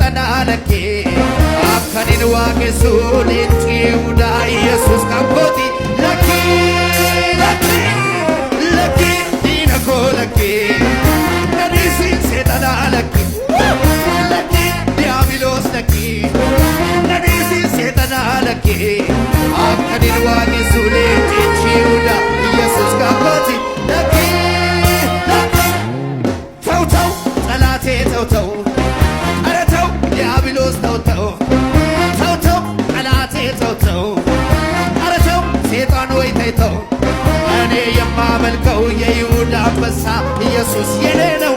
seetanaalake akkanin waaqessu leenci Yihudaa Yesuus kankoti laki laki laki diina koo laki nadiisiin seetanaalake laki diiyaabiloos laki nadiisiin seetanaalake akkanin waaqessu leenci Yihudaa Yesuus kankoti laki ተው ኧረ ተው ዲያብሎስ ተው ጠላቴ ተው ኧረ ተው ሴጣን ወይ ተው እኔ የማመልከው የይሁዳ አንበሳ ኢየሱስ የኔ ነው